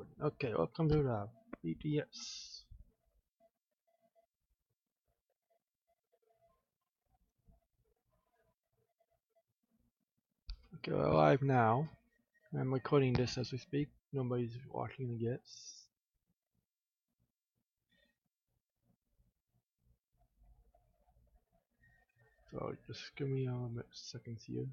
recording. Okay, welcome to the VGS. Okay, we're live now. I'm recording this as we speak. Nobody's watching the guests. So just give me a minute, seconds here.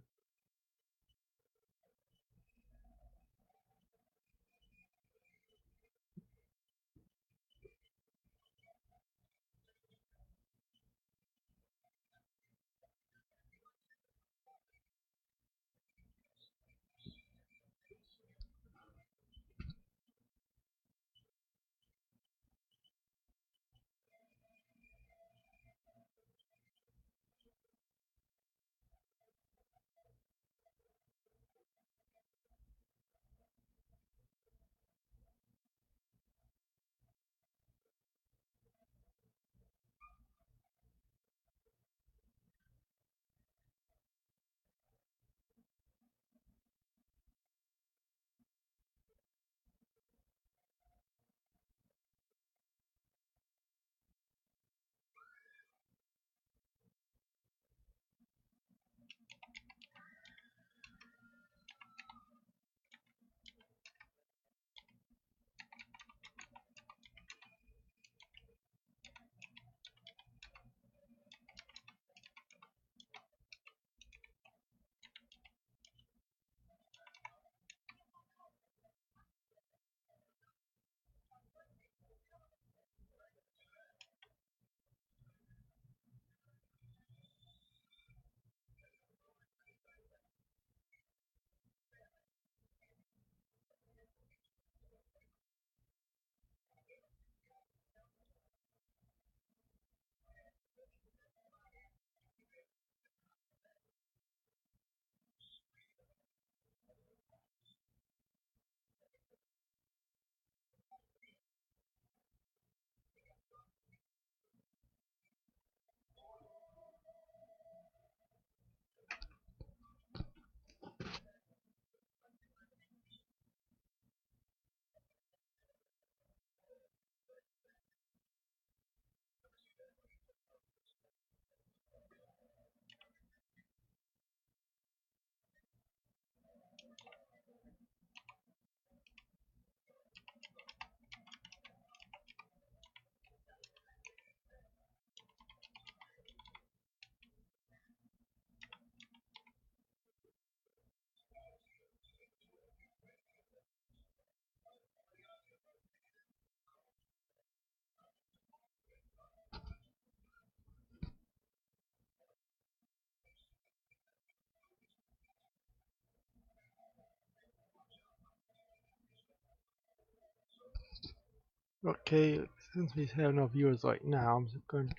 Okay, since we have no viewers right now, I'm just going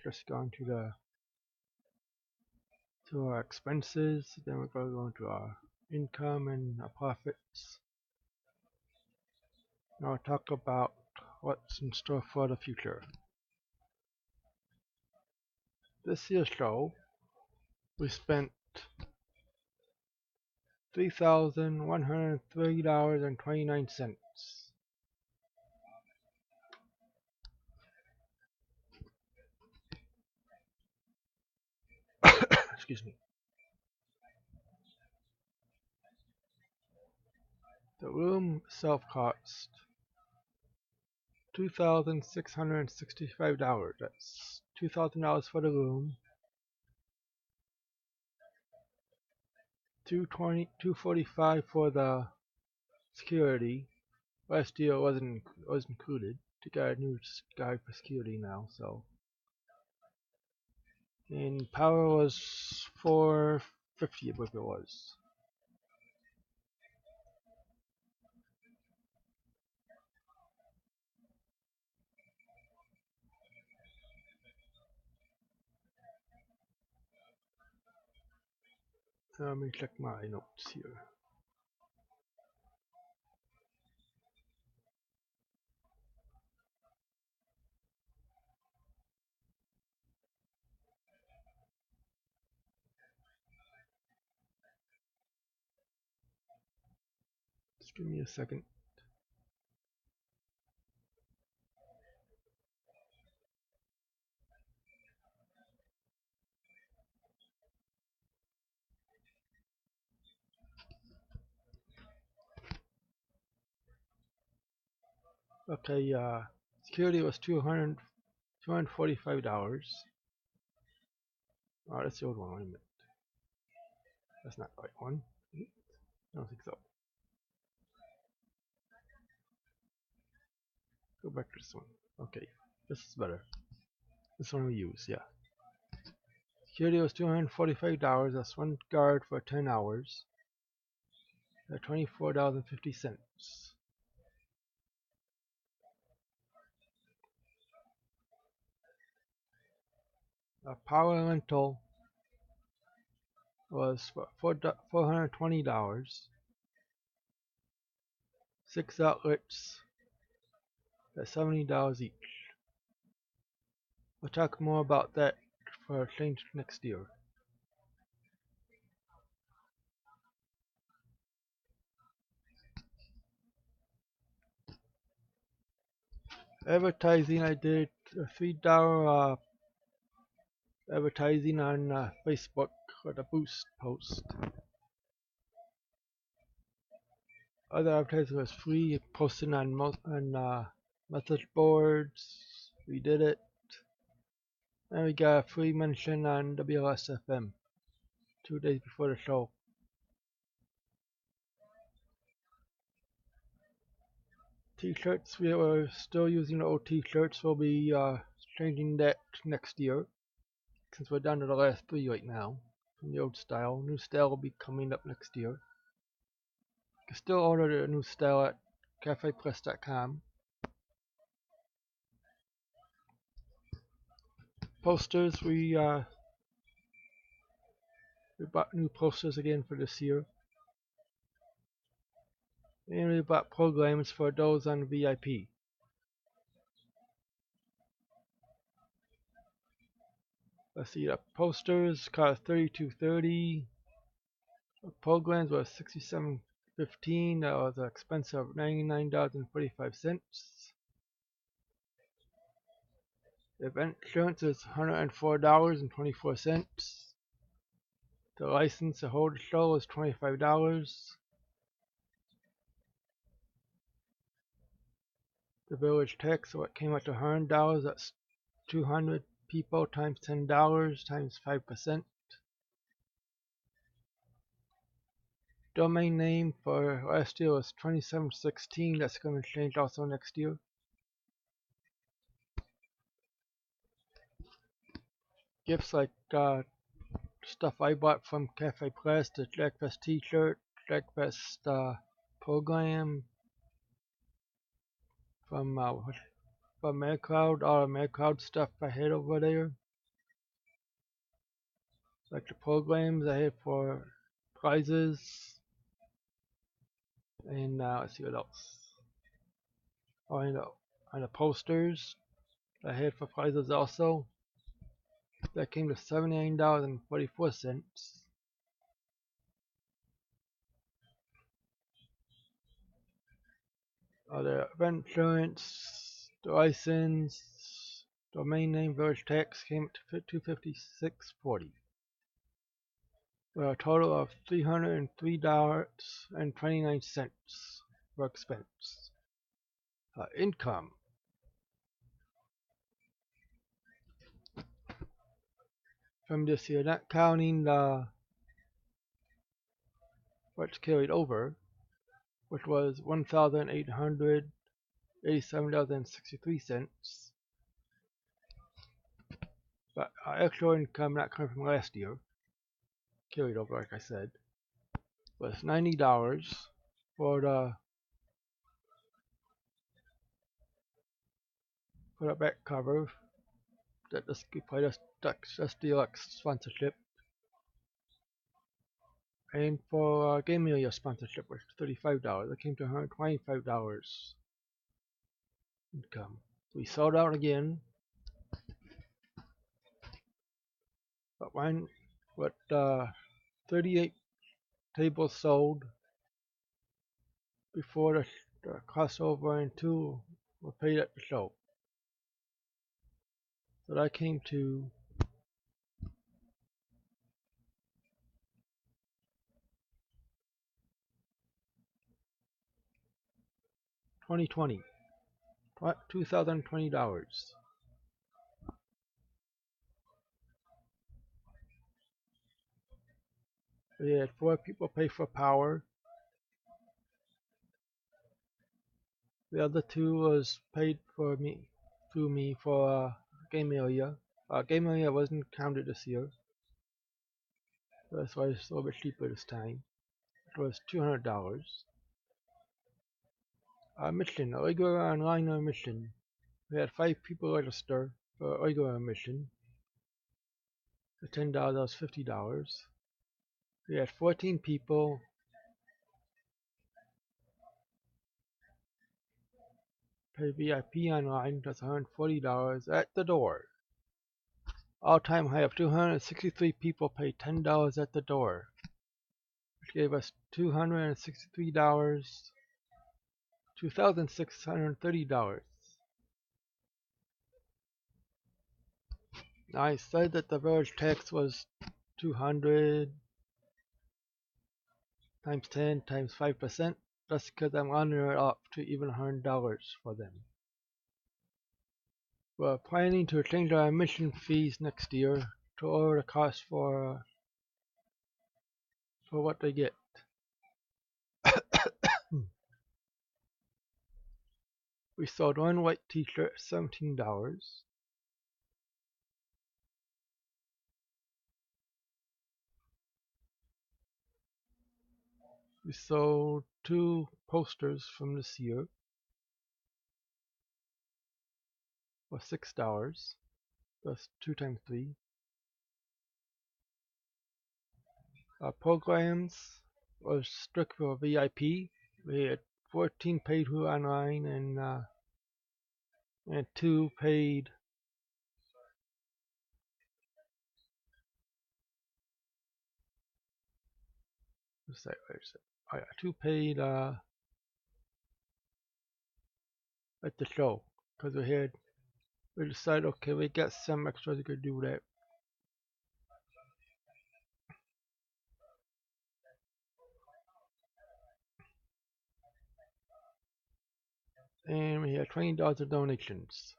to our expenses. Then we're going to go into our income and our profits. Now we'll talk about what's in store for the future. This year's show, we spent $3,130.29. Excuse me. The room itself cost $2,665. That's $2,000 for the room, $245 for the security. Last year was included. To get a new guy for security now, so. And power was $450, I believe it was. Let me check my notes here. Just give me a second. Okay, security was $245. Oh, that's the old one. Wait a minute. That's not the right one. I don't think so. Go back to this one. Okay, this is better. This one we use, yeah. Security was $245. That's one guard for 10 hours. At $24.50. Power rental was $420. 6 outlets at $70 each. We'll talk more about that for a change next year. Advertising, I did a $3 advertising on Facebook for the boost post. Other advertising was free, posting on message boards. We did it. And we got a free mention on WLSFM 2 days before the show. T-shirts, we were still using the old T-shirts. We'll be changing that next year, since we're down to the last 3 right now from the old style. New style will be coming up next year. You can still order the new style at cafepress.com. Posters, we bought new posters again for this year. And we bought programs for those on VIP. Let's see, the posters cost $32.30. The programs was $67.15. That was an expense of $99.45. Event insurance is $104.24. The license to hold the show is $25. The village tax, so it came out to $100. That's 200 people times $10 times 5%. Domain name for last year was 2716. That's going to change also next year. Gifts like stuff I bought from Cafe Press, the Jackfest t-shirt, Jackfest program from MadCloud, all the MadCloud stuff I had over there. Like the programs I had for prizes. And let's see what else. Oh, and the posters I had for prizes also. That came to $79.44. The event insurance, the license, domain name, village tax came to $256.40. For a total of $303.29 for expense. Income. From this year, not counting what's carried over, which was $1,887.63. But actual income not coming from last year, carried over, like I said, was $90 for the back cover. That just played us just deluxe sponsorship. And for Game Area sponsorship was $35. It came to $125 income. We sold out again. But when with 38 tables sold before the crossover and 2 were paid at the show. So that came to $20.20. $2,020. We had 4 people pay for power. The other 2 was paid for me through me for game area. Game area wasn't counted this year. That's why it's a little bit cheaper this time. It was $200. Mission, a regular online mission. We had 5 people register for a regular mission. For $10, that was $50. We had 14 people. Pay VIP online, that's $140 at the door. All-time high of 263 people paid $10 at the door, which gave us $263, $2,630. Now I said that the village tax was 200 times 10 times 5%. That's because I'm rounding it up to even $100 for them. We're planning to change our admission fees next year to lower the cost for what they get. We sold one white t-shirt at $17. We sold 2 posters from this year for $6. That's 2 times 3. Our programs was strict for VIP. We had 14 paid who online and 2 paid. What's that? Oh yeah, 2 paid at the show because we decided, okay, we got some extras, we could do that. And we had $20 of donations.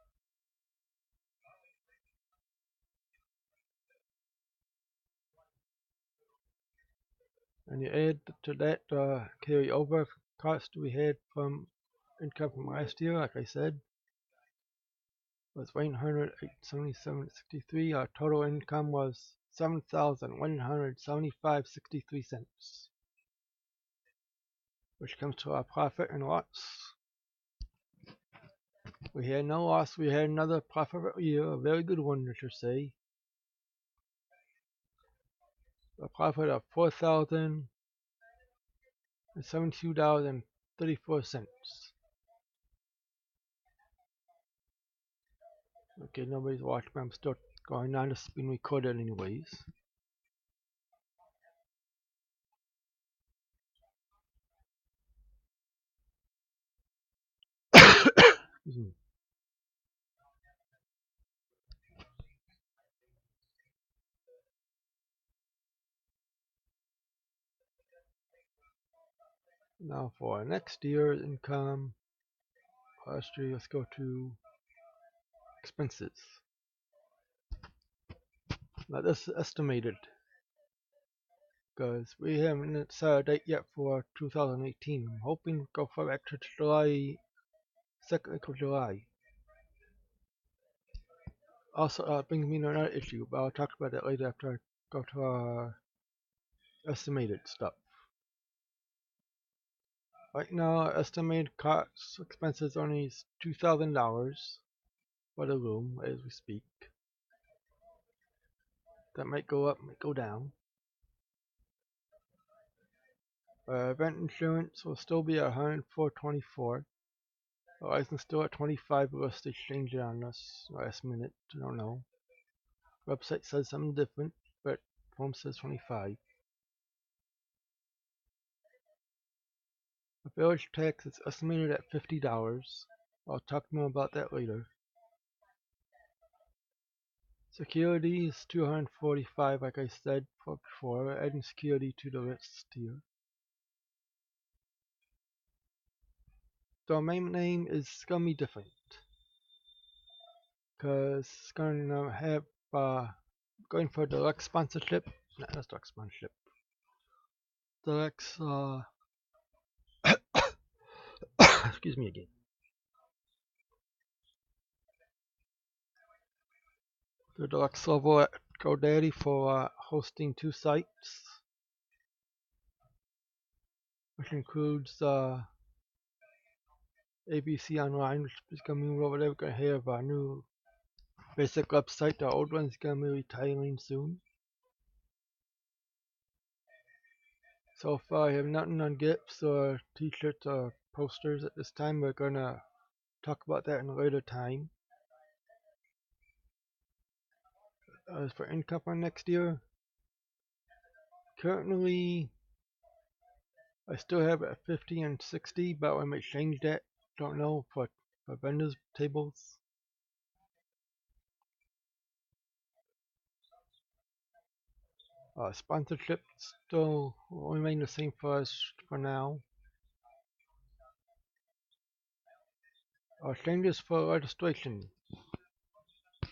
And you add to that carry over cost we had from income from last year, like I said, was $177.63. Our total income was $7,175.63, which comes to our profit and loss. We had no loss. We had another profitable year, a very good one, I should say. A profit of $4,072.34. Okay, nobody's watching, but I'm still going on. This has been recorded anyways. Now for next year's income, let's go to expenses. Now this is estimated because we haven't set a date yet for 2018. I'm hoping to go for back to July, second week of July. Also, brings me to another issue, but I'll talk about that later after I go to our estimated stuff. Right now, our estimated cost expenses only is $2,000 for the room as we speak. That might go up, might go down. Rent insurance will still be at $104.24. The license still at $25, unless they change it on us last minute. I don't know. Website says something different, but home says $25. The village tax is estimated at $50. I'll talk more about that later. Security is $245, like I said before, adding security to the list here. Domain name is gonna be different. because it's gonna have going for deluxe sponsorship. No, that's deluxe sponsorship. Deluxe excuse me again. The deluxe level at GoDaddy for hosting 2 sites, which includes ABC Online, which is going to move over there. We're going to have a new basic website. The old one's going to be retiring soon. So far, I have nothing on GIFs or t-shirts or posters at this time. We're going to talk about that in a later time. As for income for next year, currently I still have it at 50 and 60, but I might change that. Don't know for vendors tables. Sponsorship still will remain the same for us for now. Changes for registration.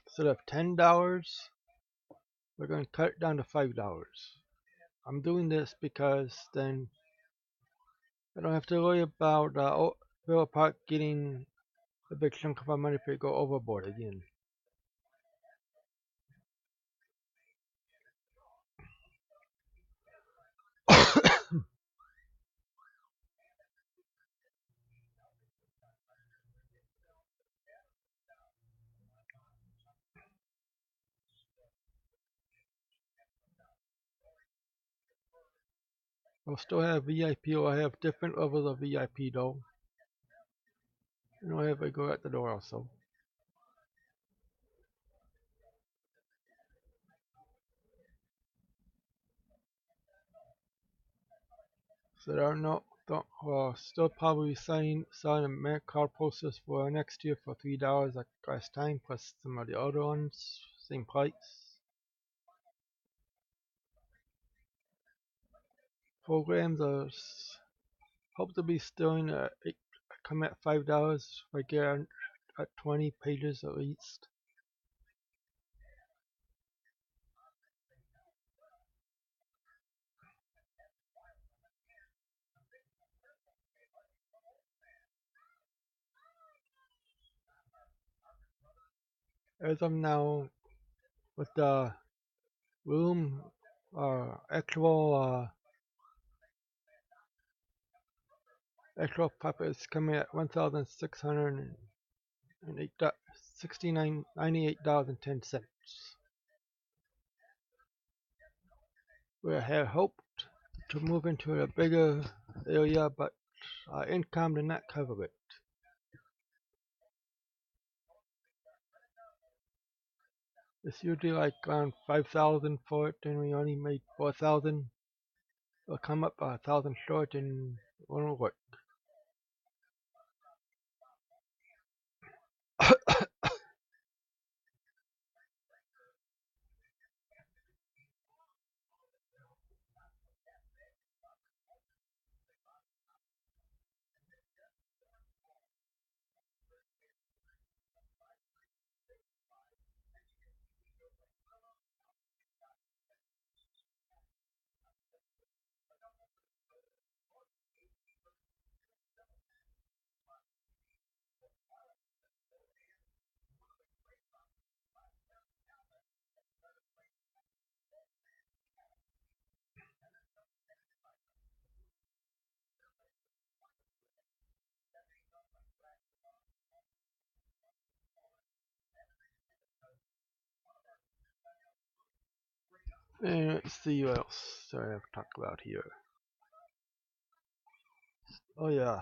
Instead of $10, we're going to cut it down to $5. I'm doing this because then I don't have to worry about Villa Park getting a big chunk of our money if we go overboard again. I'll still have VIP, or I have different levels of VIP though. And I'll have I go at the door also. So there are still probably selling a card posters for next year for $3 like last time, plus some of the other ones, same price. Programs are hope to be still in come at $5 if I get at 20 pages at least. As of now, with the room actual profit is coming at $1,698.10. We had hoped to move into a bigger area, but our income did not cover it. It's usually like around 5,000 for it, and we only made 4,000. It'll come up 1,000 short and it won't work. And let's see what else I have to talk about here. Oh yeah,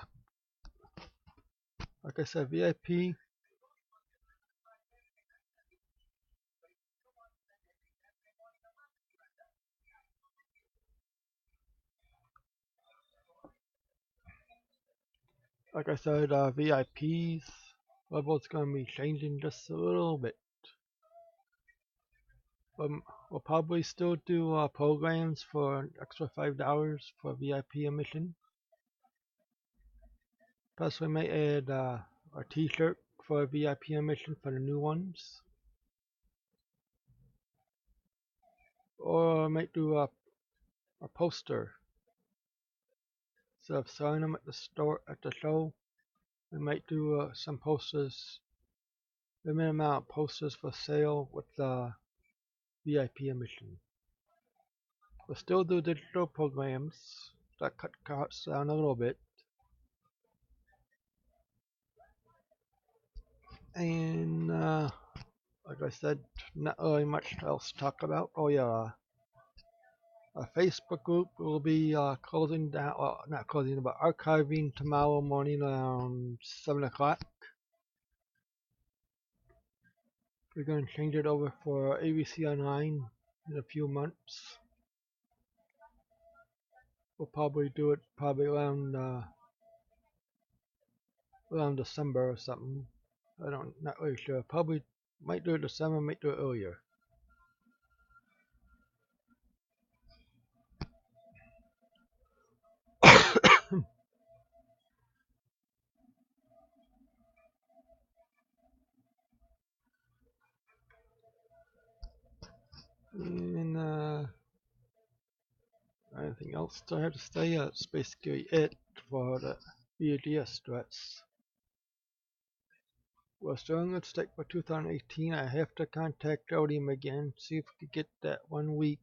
like I said, VIP. Like I said, VIP's level's gonna be changing just a little bit. We'll probably still do programs for an extra $5 for VIP admission. Plus, we may add a T-shirt for a VIP admission for the new ones. Or I might do a poster. Instead of selling them at the store at the show, I might do some posters, limited amount of posters for sale with VIP admission. We'll still do digital programs that cut costs down a little bit. And like I said, not really much else to talk about. Oh yeah, our Facebook group will be closing down, not closing, but archiving tomorrow morning around 7 o'clock. We're going to change it over for ABC Online in a few months. We'll probably do it around December or something. Not really sure. Probably might do it December, might do it earlier. And anything else I have to say? That's basically it for the VGS Address. We're still in good state for 2018. I have to contact Odium again, see if we could get that 1 week.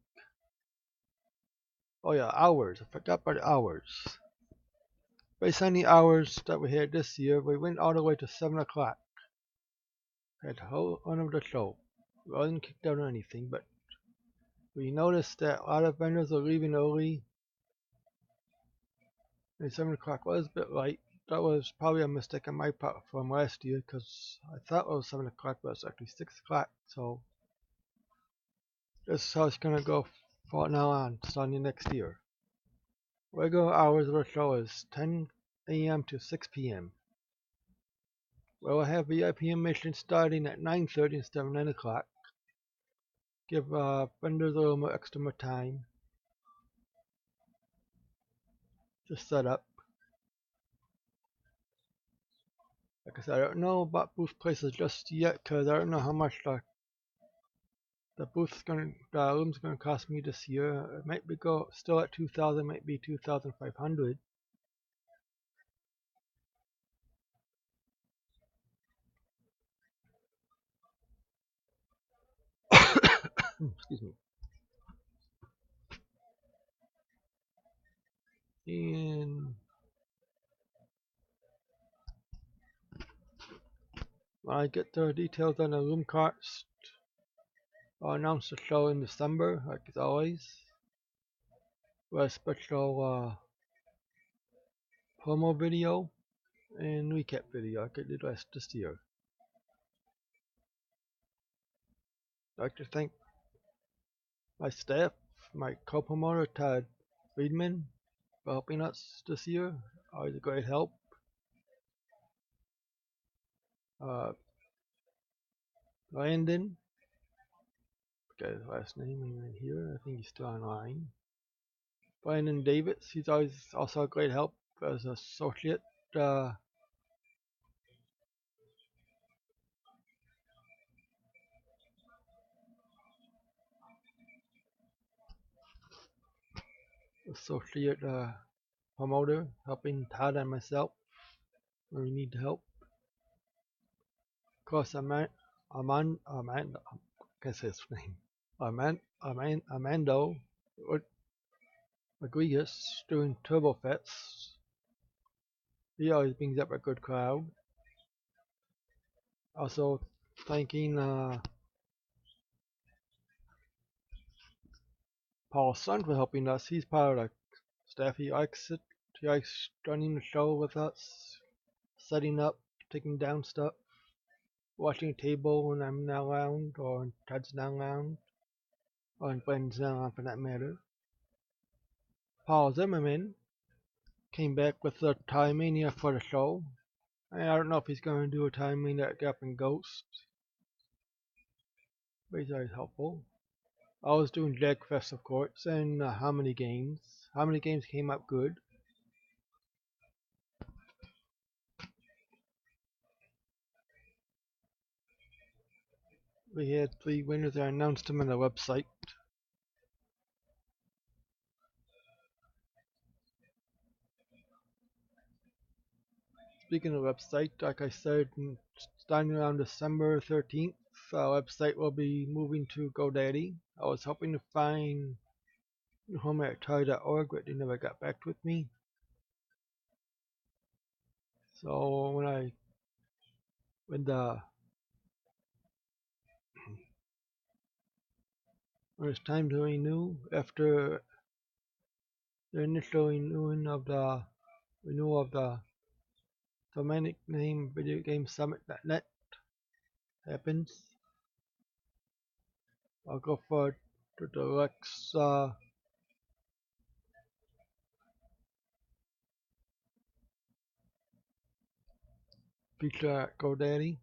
Oh yeah, hours. I forgot about the hours. Based on the hours that we had this year, we went all the way to 7 o'clock. Had the whole run of the show. We wasn't kicked out or anything, but we noticed that a lot of vendors are leaving early. And 7 o'clock was a bit late. That was probably a mistake on my part from last year, because I thought it was 7 o'clock, but it's actually 6 o'clock. So this is how it's going to go from now on, starting next year. Regular hours of the show is 10 a.m. to 6 p.m. We'll have VIP admission starting at 9:30 instead of 9 o'clock. Give vendors a little more extra time to set up. Like I said, I don't know about booth places just yet, because I don't know how much the room's gonna cost me this year. It might be still at 2,000, might be 2,500. Excuse me. And when I get the details on the room cost, I'll announce the show in December, like as always, with a special promo video and recap video like I did last this year. I'd like to thank my staff, my co-promoter Todd Friedman, for helping us this year. Always a great help. Landon, got his last name right here. I think he's still online. Brandon Davis, he's always also a great help as an associate. Associate promoter, helping Todd and myself when we need help. Of course, I can't say his name. Armando Rodriguez doing Turbo Fets. He always brings up a good crowd. Also, thanking Paul Sun for helping us. He's part of the staff. He likes it. He likes running the show with us, setting up, taking down stuff, watching a table when I'm not around, or Todd's not around, or when Brandon's not around for that matter. Paul Zimmerman came back with the Time Mania for the show. I don't know if he's going to do a Time Mania at Gap and Ghost, but he's always helpful. I was doing Jagfest, of course, and How Many Games. How Many Games came up good. We had 3 winners. I announced them on the website. Speaking of website, like I said, starting around December 13th, our website will be moving to GoDaddy. I was hoping to find home at Atari.org, but they never got back with me. So when it's time to renew after the initial renewal of the domain name videogamesummit.net happens, I'll go for the deluxe feature at GoDaddy.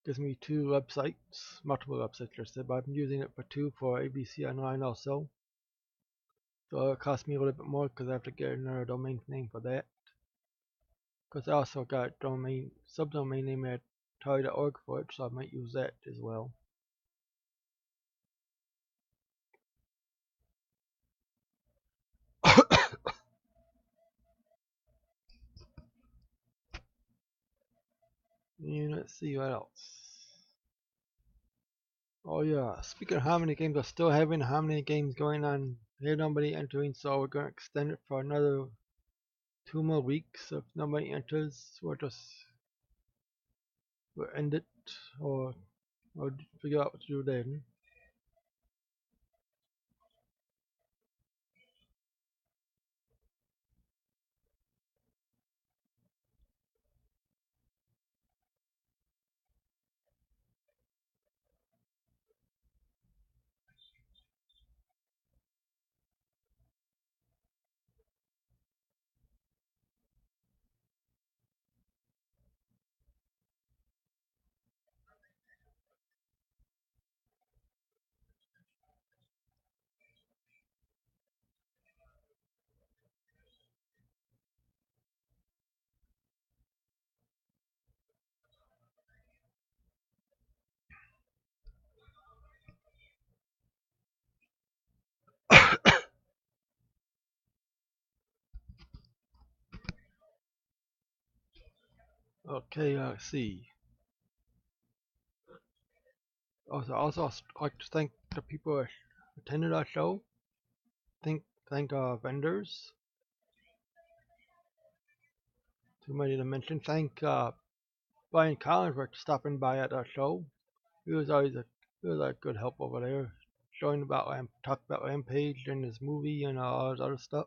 Gives me 2 websites, multiple websites, I said, but I'm using it for 2 for ABC Online also. So it costs me a little bit more because I have to get another domain name for that. Because I also got subdomain name at Atari.org for it, so I might use that as well. And let's see what else. Oh yeah, speaking of how many games are still having, how many games going on, here nobody entering, so we're going to extend it for another 2 more weeks. If nobody enters, we'll end it, or figure out what to do then. Okay, let's see. Also, I'd like to thank the people who attended our show. Thank our vendors. Too many to mention. Thank Brian Collins for stopping by at our show. He was a good help over there, showing about talk about Rampage and his movie and all his other stuff.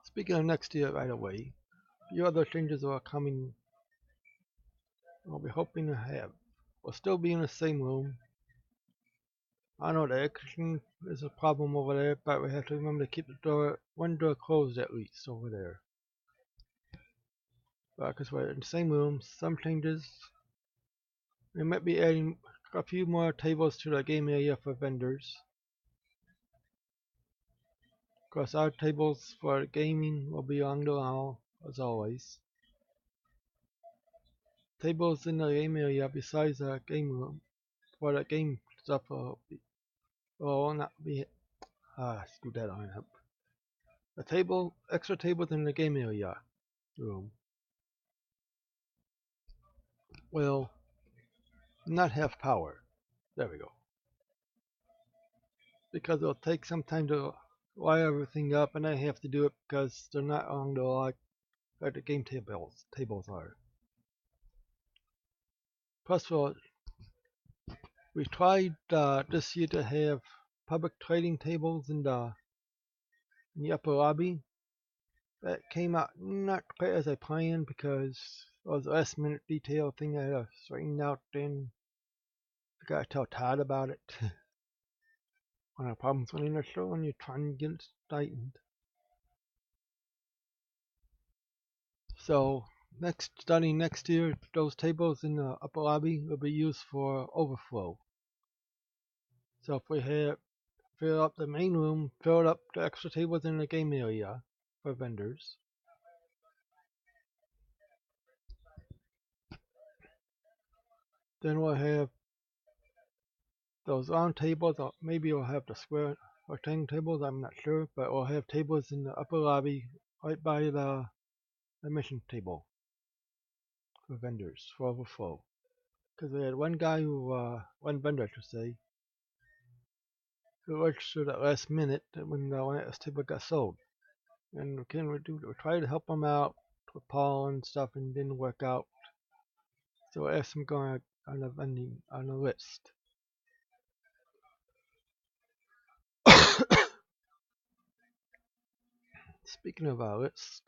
Speaking of next year, right away, a few other changes are coming. I'll be hoping to have. We'll still be in the same room. I know the air conditioning is a problem over there, but we have to remember to keep one door closed at least over there. Because we're in the same room, some changes. We might be adding a few more tables to the game area for vendors. Of course, our tables for gaming will be on the wall, as always. Tables in the game area besides the game room for the game stuff will not be. Screw that on up. Extra tables in the game area room will not have power. There we go. Because it'll take some time to wire everything up, and I have to do it because they're not on the like the game tables are. Plus, we tried this year to have public trading tables in the upper lobby. That came out not quite as I planned because it was a last minute detail thing I had to straighten out. Then I gotta tell Todd about it. One of the problems running the show and you're trying to get it straightened. So starting next year, those tables in the upper lobby will be used for overflow. So if we fill up the main room, fill up the extra tables in the game area for vendors. Then we'll have those round tables, or maybe we'll have the square rectangle tables, I'm not sure, but we'll have tables in the upper lobby right by the admission table for vendors for overflow. Because we had one guy one vendor I should say, who registered at last minute when his table got sold. And we tried to help him out with Paul and stuff, and it didn't work out. So I asked him to go on the list. Speaking of our list,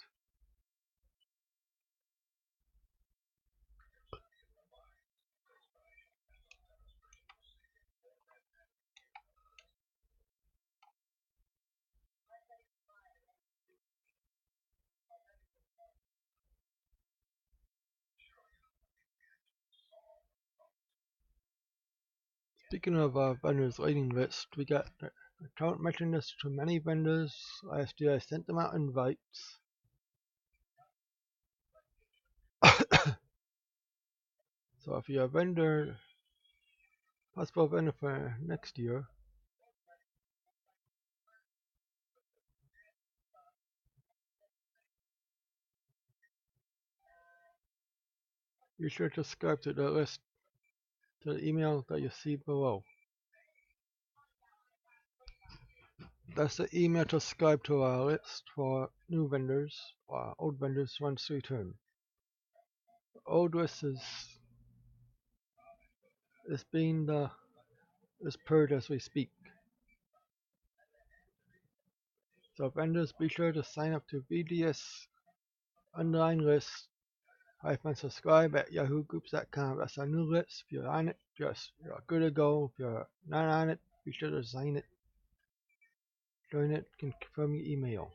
speaking of our vendors waiting list, we got. I can't mention this to many vendors. Last year I sent them out invites. So if you're a vendor, possible vendor for next year, be sure to subscribe to the list, to the email that you see below. That's the email to subscribe to our list for new vendors or old vendors once return. Old list is purged as we speak. So vendors, be sure to sign up to VGS online list subscribe at yahoogroups.com. That's our new list. If you're on it, you're good to go. If you're not on it, be sure to sign it. Join it, confirm your email.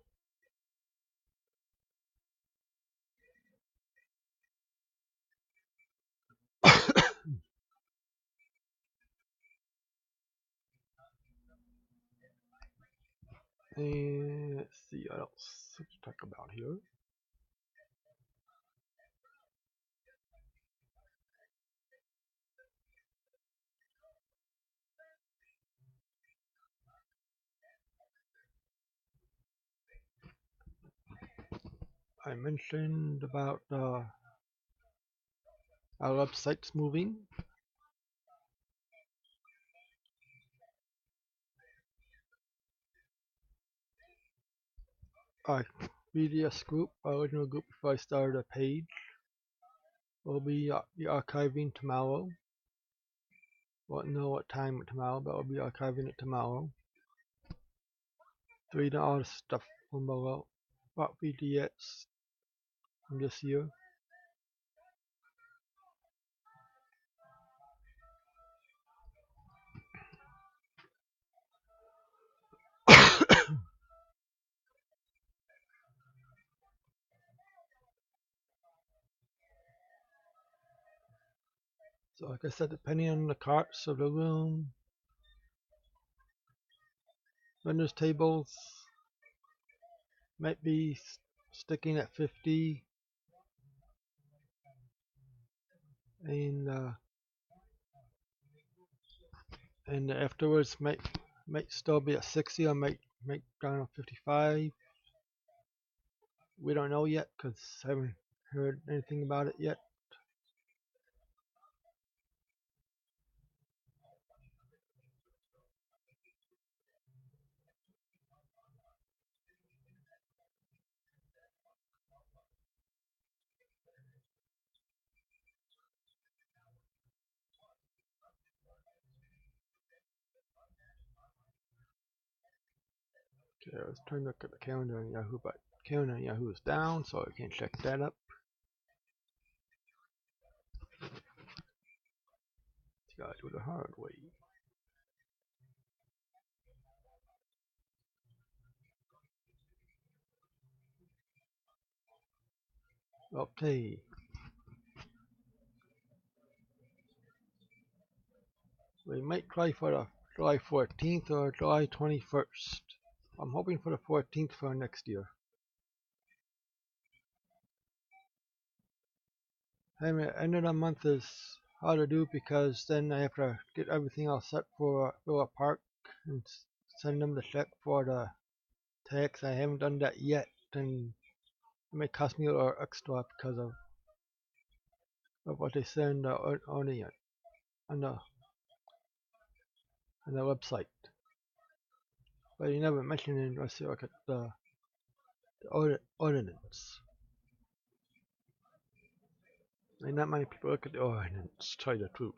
And let's see what else to talk about here. I mentioned about our website's moving. Our VGS group, our original group before I started a page, will be archiving tomorrow. Won't know what time tomorrow, but we'll be archiving it tomorrow. Reading all the stuff from below about VGS from this year. So like I said, depending on the carts of the room, vendors tables might be sticking at 50, and afterwards might still be at 60 or might down to 55. We don't know yet because I haven't heard anything about it yet. Okay, I was trying to look at the calendar on Yahoo, but calendar on Yahoo is down, so I can't check that up. Gotta do the hard way. Okay. We might try for the July 14th or July 21st. I'm hoping for the 14th for next year. Hey, end of the month is how to do because then I have to get everything all set for Villa Park and send them the check for the tax. I haven't done that yet, and it may cost me a little extra because of what they send on the on the website. But you never mention it unless you look at the ordinance. And not many people look at the ordinance, tell you the truth.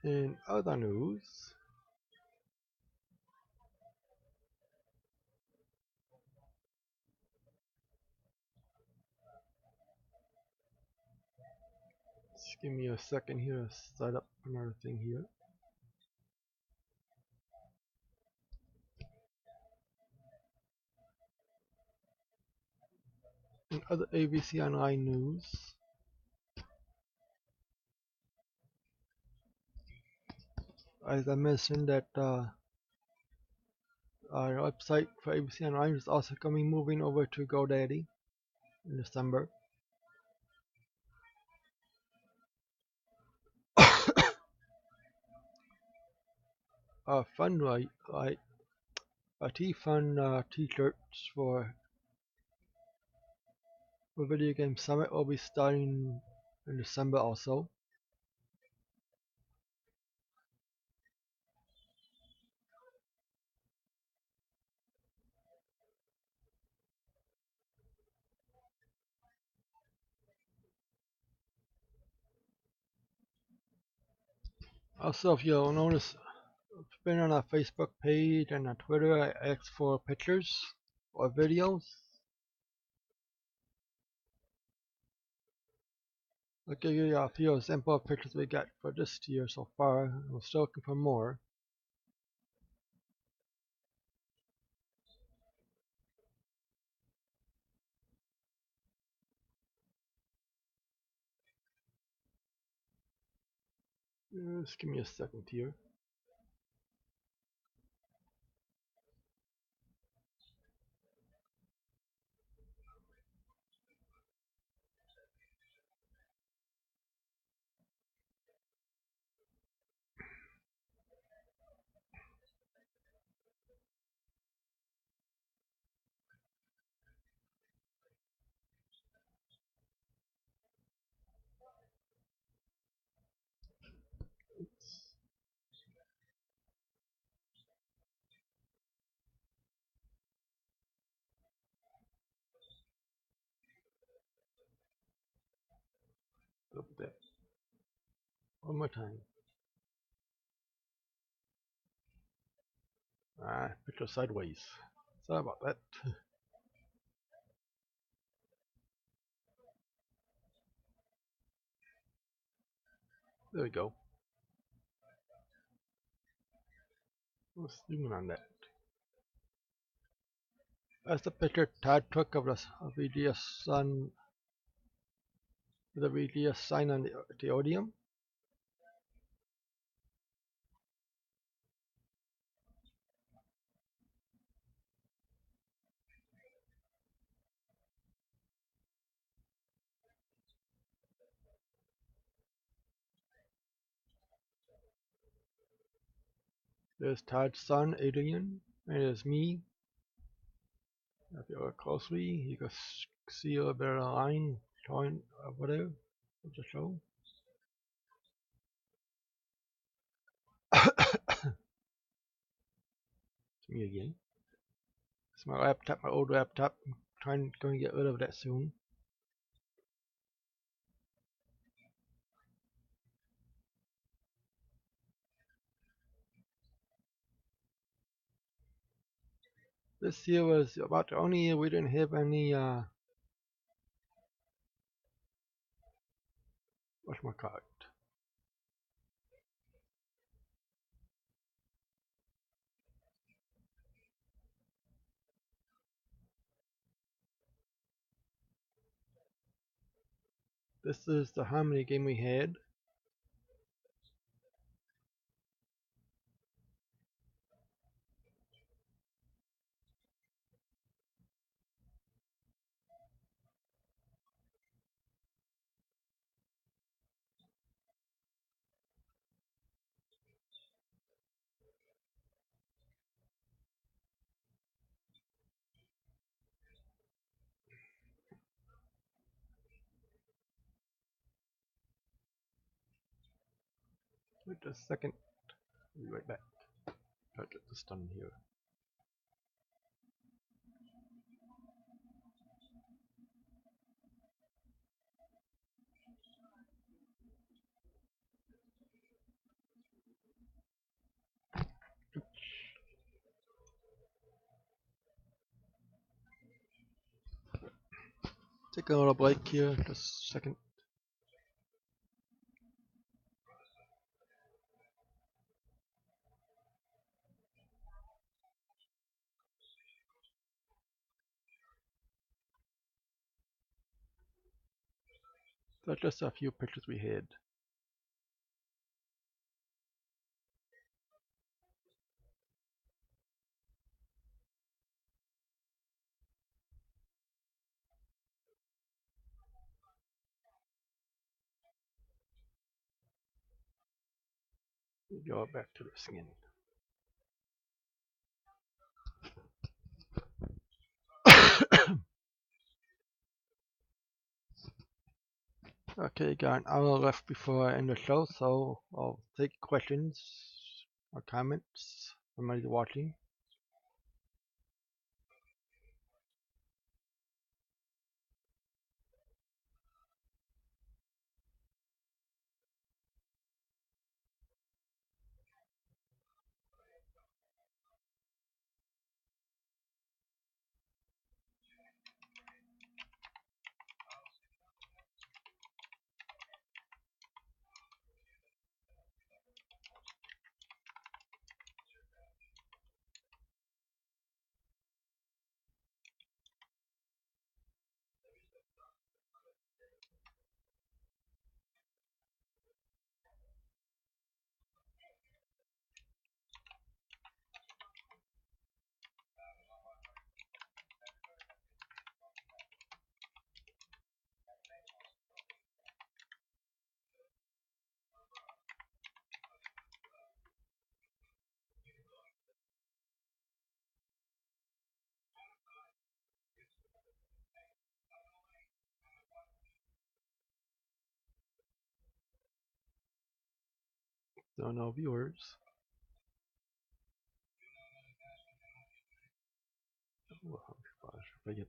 In other news, just give me a second here to set up another thing here. In other ABC Online news, as I mentioned that our website for ABC Online is also moving over to GoDaddy in December. Fun like T-Fun t-shirts for Video Game Summit will be starting in December also. Also, if you'll notice, it's been on our Facebook page and on Twitter, I asked for pictures or videos. I'll give you a few sample of pictures we got for this year so far. We're still looking for more. Just give me a second here. Look at that. One more time. Picture sideways. Sorry about that. There we go. Let's zoom in on that. That's the picture Todd took of the VGS sign, the VGS sign on the Odium. There's Todd's son, Adrian, and there's me. If you look closely, you can see a little bit of the line showing whatever of the show. It's me again. It's my laptop, my old laptop. I'm going to get rid of that soon. This year was about the only year we didn't have any whatchamacallit. This is the Harmony game we had. Wait a second. I'll be right back. I'll get this done here. Take a little break here, just a second. That's just a few pictures we had. Go back to this again. Okay, got an hour left before I end the show, so I'll take questions or comments from anybody watching. So no viewers. If I get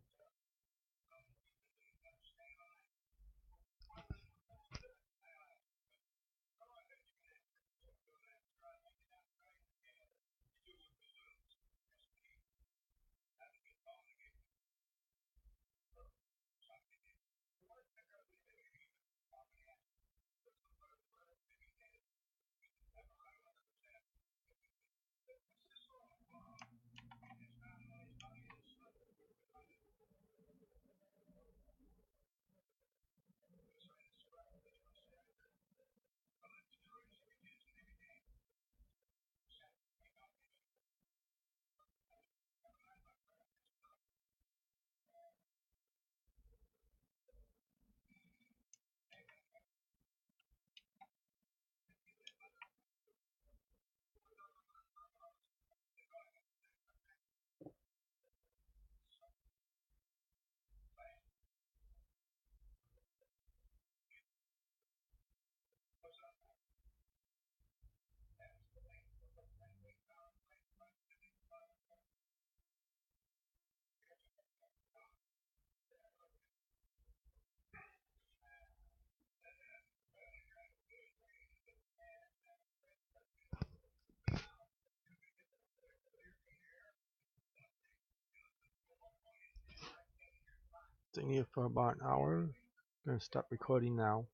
sitting here for about an hour, gonna stop recording now.